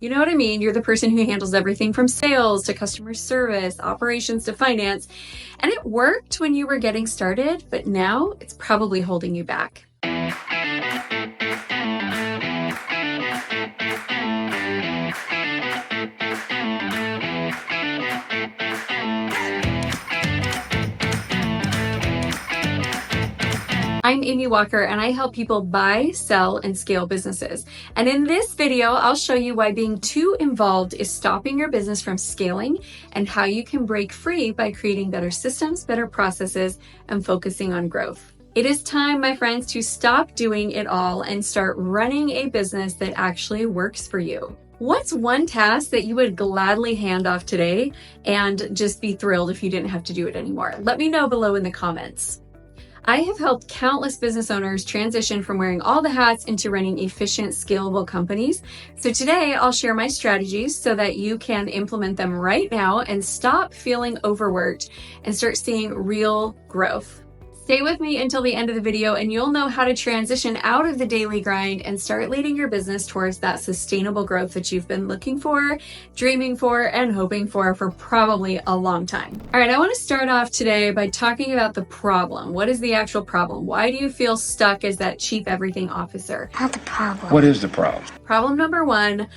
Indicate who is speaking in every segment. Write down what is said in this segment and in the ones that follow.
Speaker 1: You know what I mean? You're the person who handles everything from sales to customer service, operations to finance. And it worked when you were getting started, but now it's probably holding you back. I'm Amy Walker, and I help people buy, sell, and scale businesses. And in this video, I'll show you why being too involved is stopping your business from scaling and how you can break free by creating better systems, better processes, and focusing on growth. It is time, my friends, to stop doing it all and start running a business that actually works for you. What's one task that you would gladly hand off today and just be thrilled if you didn't have to do it anymore? Let me know below in the comments. I have helped countless business owners transition from wearing all the hats into running efficient, scalable companies. So today I'll share my strategies so that you can implement them right now and stop feeling overworked and start seeing real growth. Stay with me until the end of the video and you'll know how to transition out of the daily grind and start leading your business towards that sustainable growth that you've been looking for, dreaming for, and hoping for probably a long time. All right, I want to start off today by talking about the problem. What is the actual problem? Why do you feel stuck as that chief everything officer?
Speaker 2: Not the problem.
Speaker 3: What is the problem?
Speaker 1: Problem number one,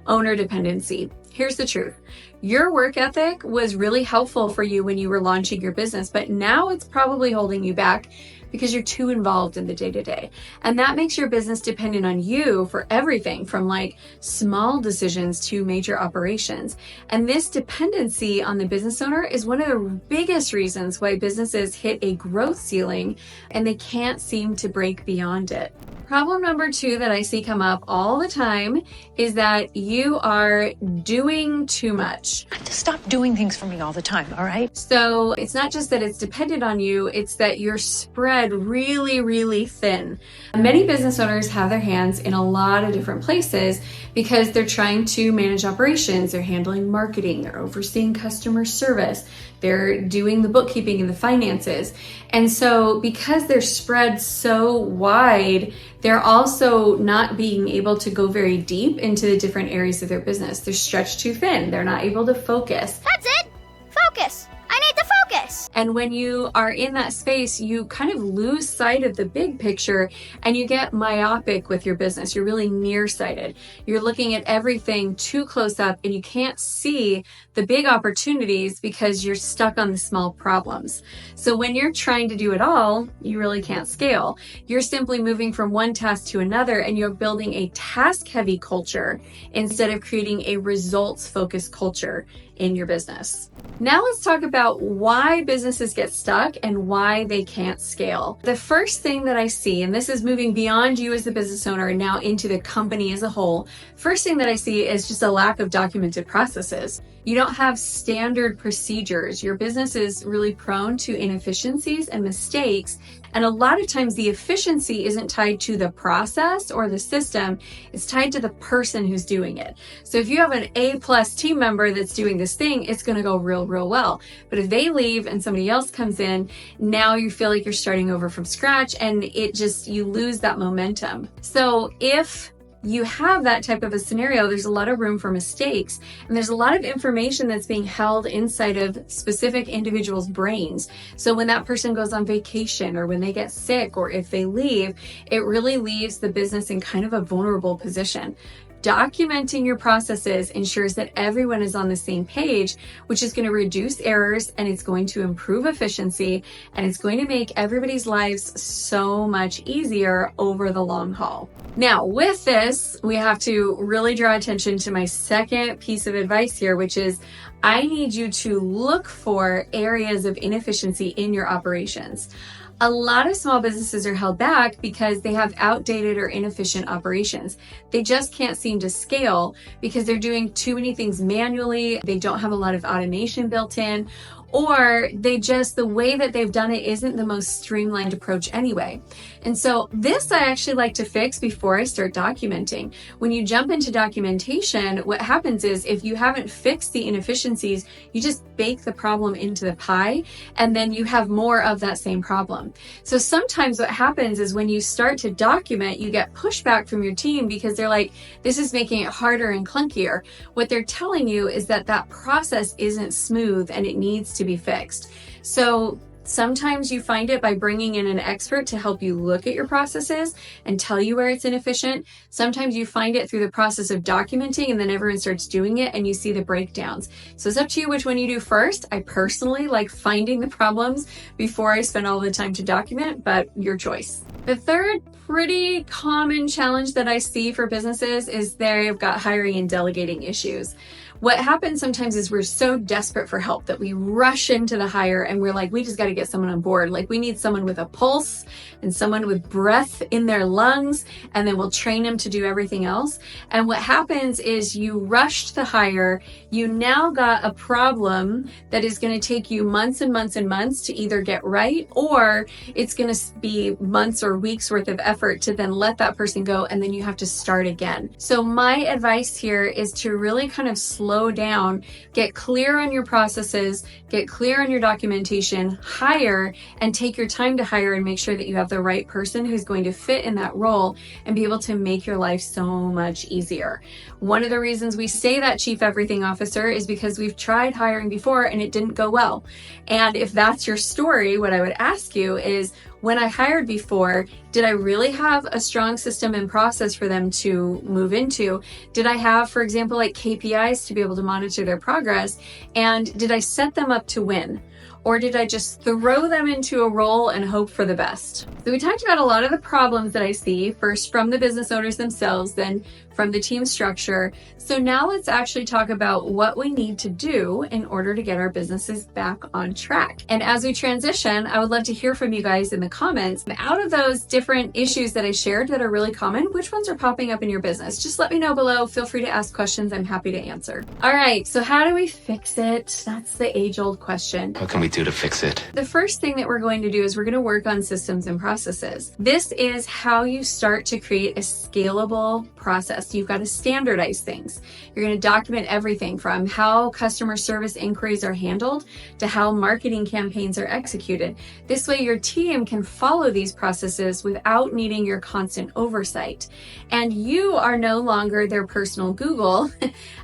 Speaker 1: owner dependency. Here's the truth. Your work ethic was really helpful for you when you were launching your business, but now it's probably holding you back because you're too involved in the day-to-day. And that makes your business dependent on you for everything from like small decisions to major operations. And this dependency on the business owner is one of the biggest reasons why businesses hit a growth ceiling and they can't seem to break beyond it. Problem number two that I see come up all the time is that you are doing too much.
Speaker 2: Just stop doing things for me all the time, all right?
Speaker 1: So it's not just that it's dependent on you, it's that you're spread really, really thin. Many business owners have their hands in a lot of different places because they're trying to manage operations, they're handling marketing, they're overseeing customer service, they're doing the bookkeeping and the finances. And so because they're spread so wide, they're also not being able to go very deep into the different areas of their business. They're stretched too thin. They're not able to focus.
Speaker 4: That's it. Focus. I need to focus.
Speaker 1: And when you are in that space, you kind of lose sight of the big picture and you get myopic with your business. You're really nearsighted. You're looking at everything too close up and you can't see the big opportunities because you're stuck on the small problems. So when you're trying to do it all, you really can't scale. You're simply moving from one task to another and you're building a task-heavy culture instead of creating a results-focused culture in your business. Now let's talk about why businesses get stuck and why they can't scale. The first thing that I see, and this is moving beyond you as the business owner and now into the company as a whole, first thing that I see is just a lack of documented processes. You don't have standard procedures. Your business is really prone to inefficiencies and mistakes. And a lot of times the efficiency isn't tied to the process or the system, it's tied to the person who's doing it. So if you have an A+ team member that's doing this thing, it's going to go real well. But if they leave and somebody else comes in, now you feel like you're starting over from scratch and you lose that momentum. So if you have that type of a scenario, there's a lot of room for mistakes and there's a lot of information that's being held inside of specific individuals' brains. So when that person goes on vacation or when they get sick or if they leave, it really leaves the business in kind of a vulnerable position. Documenting your processes ensures that everyone is on the same page, which is going to reduce errors and it's going to improve efficiency and it's going to make everybody's lives so much easier over the long haul. Now, with this, we have to really draw attention to my second piece of advice here, which is I need you to look for areas of inefficiency in your operations. A lot of small businesses are held back because they have outdated or inefficient operations. They just can't seem to scale because they're doing too many things manually. They don't have a lot of automation built in, or the way that they've done it isn't the most streamlined approach anyway. And so this I actually like to fix before I start documenting. When you jump into documentation, what happens is if you haven't fixed the inefficiencies, you just bake the problem into the pie, and then you have more of that same problem. So sometimes what happens is when you start to document, you get pushback from your team because they're like, this is making it harder and clunkier. What they're telling you is that that process isn't smooth and it needs to be fixed. So sometimes you find it by bringing in an expert to help you look at your processes and tell you where it's inefficient. Sometimes you find it through the process of documenting, and then everyone starts doing it and you see the breakdowns. So it's up to you which one you do first. I personally like finding the problems before I spend all the time to document, but your choice. The third pretty common challenge that I see for businesses is they've got hiring and delegating issues. What happens sometimes is we're so desperate for help that we rush into the hire and we're like, we just got to get someone on board. Like, we need someone with a pulse and someone with breath in their lungs, and then we'll train them to do everything else. And what happens is you rushed the hire. You now got a problem that is going to take you months and months and months to either get right, or it's going to be months or weeks worth of effort to then let that person go, and then you have to start again. So my advice here is to really kind of slow down, get clear on your processes, get clear on your documentation, hire, and take your time to hire and make sure that you have the right person who's going to fit in that role and be able to make your life so much easier. One of the reasons we say that Chief Everything Officer is because we've tried hiring before and it didn't go well. And if that's your story, what I would ask you is, when I hired before, did I really have a strong system and process for them to move into? Did I have, for example, like KPIs to be able to monitor their progress? And did I set them up to win? Or did I just throw them into a role and hope for the best? So we talked about a lot of the problems that I see, first from the business owners themselves, then from the team structure. So now let's actually talk about what we need to do in order to get our businesses back on track. And as we transition, I would love to hear from you guys in the comments. Out of those different issues that I shared that are really common, which ones are popping up in your business? Just let me know below. Feel free to ask questions. I'm happy to answer. All right, so how do we fix it? That's the age-old question.
Speaker 3: What can we do to fix it?
Speaker 1: The first thing that we're going to do is we're going to work on systems and processes. This is how you start to create a scalable process. You've got to standardize things. You're going to document everything from how customer service inquiries are handled to how marketing campaigns are executed. This way your team can follow these processes without needing your constant oversight. And you are no longer their personal Google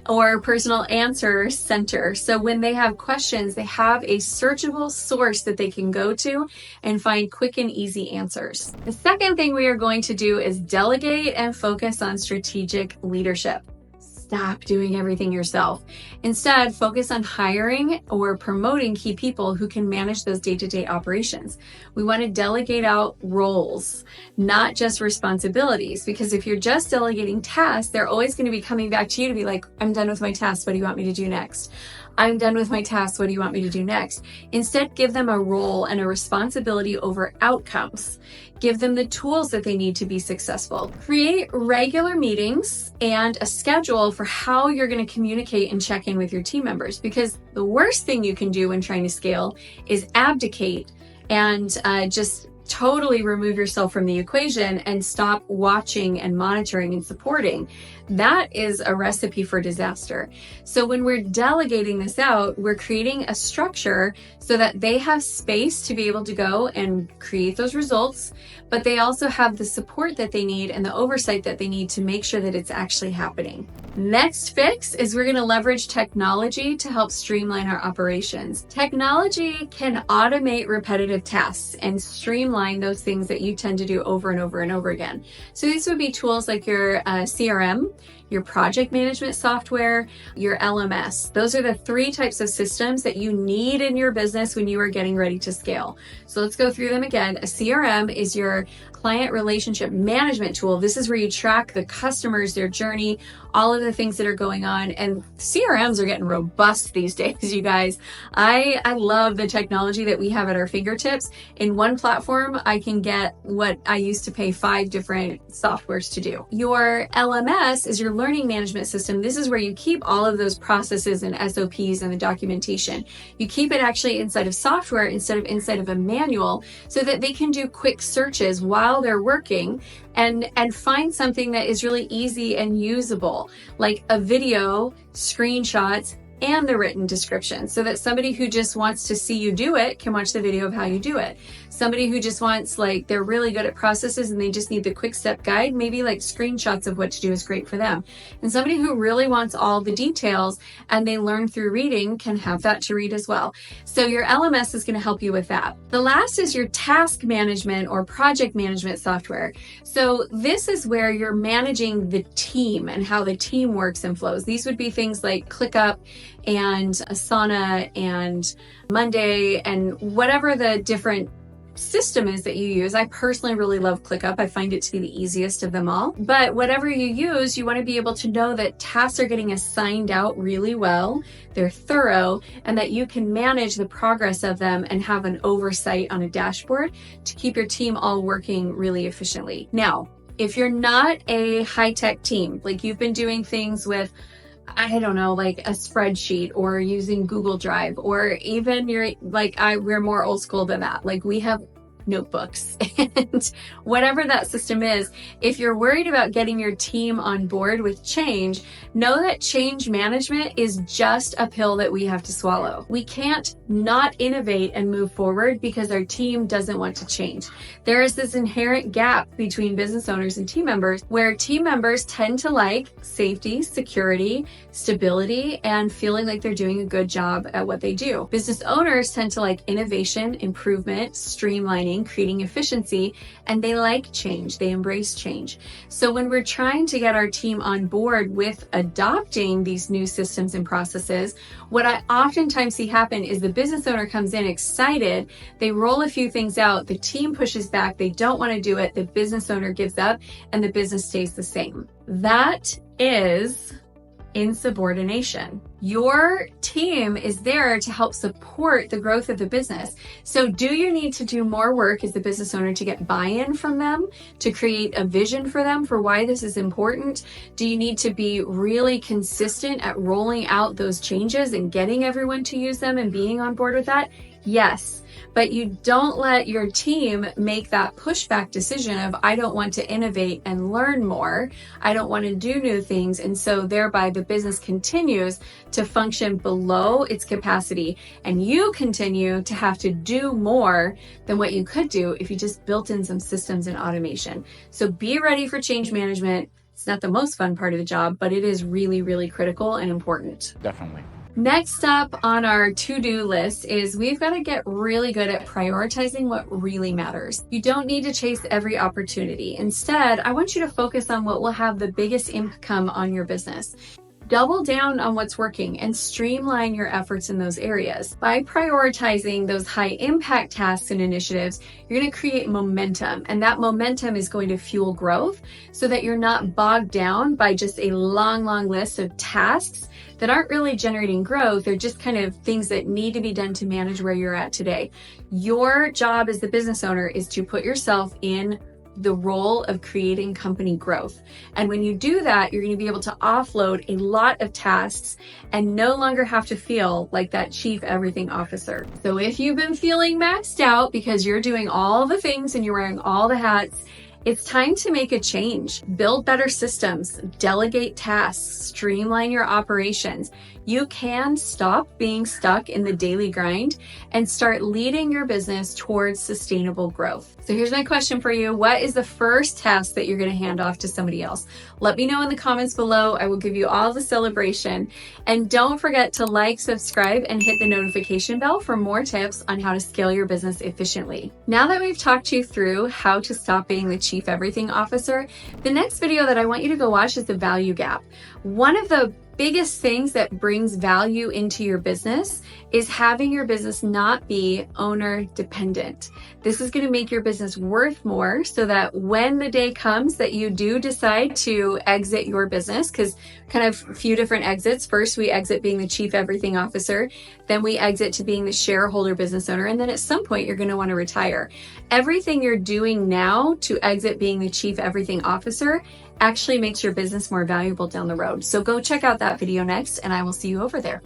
Speaker 1: or personal answer center. So when they have questions, they have a searchable source that they can go to and find quick and easy answers. The second thing we are going to do is delegate and focus on strategic leadership. Stop doing everything yourself. Instead, focus on hiring or promoting key people who can manage those day-to-day operations. We want to delegate out roles, not just responsibilities, because if you're just delegating tasks, they're always going to be coming back to you to be like, I'm done with my tasks. What do you want me to do next? I'm done with my tasks. What do you want me to do next? Instead, give them a role and a responsibility over outcomes. Give them the tools that they need to be successful. Create regular meetings and a schedule for how you're going to communicate and check in with your team members, because the worst thing you can do when trying to scale is abdicate and just totally remove yourself from the equation and stop watching and monitoring and supporting. That is a recipe for disaster. So when we're delegating this out, we're creating a structure so that they have space to be able to go and create those results, but they also have the support that they need and the oversight that they need to make sure that it's actually happening. Next fix is we're going to leverage technology to help streamline our operations. Technology can automate repetitive tasks and streamline those things that you tend to do over and over and over again. So these would be tools like your CRM, your project management software, your LMS. Those are the three types of systems that you need in your business when you are getting ready to scale. So let's go through them again. A CRM is your client relationship management tool. This is where you track the customers, their journey, all of the things that are going on. And CRMs are getting robust these days, you guys. I love the technology that we have at our fingertips. In one platform, I can get what I used to pay 5 different softwares to do. Your LMS is your learning management system, this is where you keep all of those processes and SOPs and the documentation. You keep it actually inside of software instead of inside of a manual so that they can do quick searches while they're working and find something that is really easy and usable, like a video, screenshots, and the written description, so that somebody who just wants to see you do it can watch the video of how you do it. Somebody who just wants, like, they're really good at processes and they just need the quick step guide, maybe like screenshots of what to do is great for them. And somebody who really wants all the details and they learn through reading can have that to read as well. So your LMS is going to help you with that. The last is your task management or project management software. So this is where you're managing the team and how the team works and flows. These would be things like ClickUp and Asana and Monday and whatever the different system is that you use. I personally really love ClickUp. I find it to be the easiest of them all. But whatever you use, you want to be able to know that tasks are getting assigned out really well, they're thorough, and that you can manage the progress of them and have an oversight on a dashboard to keep your team all working really efficiently. Now, if you're not a high-tech team, like you've been doing things with, I don't know, like a spreadsheet or using Google Drive, or even you're like, we're more old school than that. Like we have notebooks and whatever that system is. If you're worried about getting your team on board with change, know that change management is just a pill that we have to swallow. We can't not innovate and move forward because our team doesn't want to change. There is this inherent gap between business owners and team members where team members tend to like safety, security, stability, and feeling like they're doing a good job at what they do. Business owners tend to like innovation, improvement, streamlining, creating efficiency, and they like change. They embrace change. So when we're trying to get our team on board with adopting these new systems and processes, what I oftentimes see happen is the business owner comes in excited, they roll a few things out, the team pushes back, they don't want to do it, the business owner gives up, and the business stays the same. That is insubordination. Your team is there to help support the growth of the business. So do you need to do more work as the business owner to get buy-in from them, to create a vision for them for why this is important? Do you need to be really consistent at rolling out those changes and getting everyone to use them and being on board with that? Yes, but you don't let your team make that pushback decision of, I don't want to innovate and learn more. I don't want to do new things. And so thereby the business continues to function below its capacity. And you continue to have to do more than what you could do if you just built in some systems and automation. So be ready for change management. It's not the most fun part of the job, but it is really, really critical and important.
Speaker 3: Definitely.
Speaker 1: Next up on our to-do list is we've got to get really good at prioritizing what really matters. You don't need to chase every opportunity. Instead, I want you to focus on what will have the biggest income on your business. Double down on what's working and streamline your efforts in those areas. By prioritizing those high impact tasks and initiatives, you're going to create momentum, and that momentum is going to fuel growth so that you're not bogged down by just a long list of tasks that aren't really generating growth. They're just kind of things that need to be done to manage where you're at today. Your job as the business owner is to put yourself in the role of creating company growth. And when you do that, you're going to be able to offload a lot of tasks and no longer have to feel like that chief everything officer. So if you've been feeling maxed out because you're doing all the things and you're wearing all the hats, it's time to make a change. Build better systems, delegate tasks, streamline your operations. You can stop being stuck in the daily grind and start leading your business towards sustainable growth. So here's my question for you. What is the first task that you're going to hand off to somebody else? Let me know in the comments below. I will give you all the celebration. And don't forget to like, subscribe, and hit the notification bell for more tips on how to scale your business efficiently. Now that we've talked you through how to stop being the chief everything officer, the next video that I want you to go watch is the value gap. One of the biggest things that brings value into your business is having your business not be owner dependent. This is going to make your business worth more so that when the day comes that you do decide to exit your business, because kind of a few different exits. First, we exit being the chief everything officer. Then we exit to being the shareholder business owner. And then at some point, you're going to want to retire. Everything you're doing now to exit being the chief everything officer actually makes your business more valuable down the road. So go check out that video next, and I will see you over there.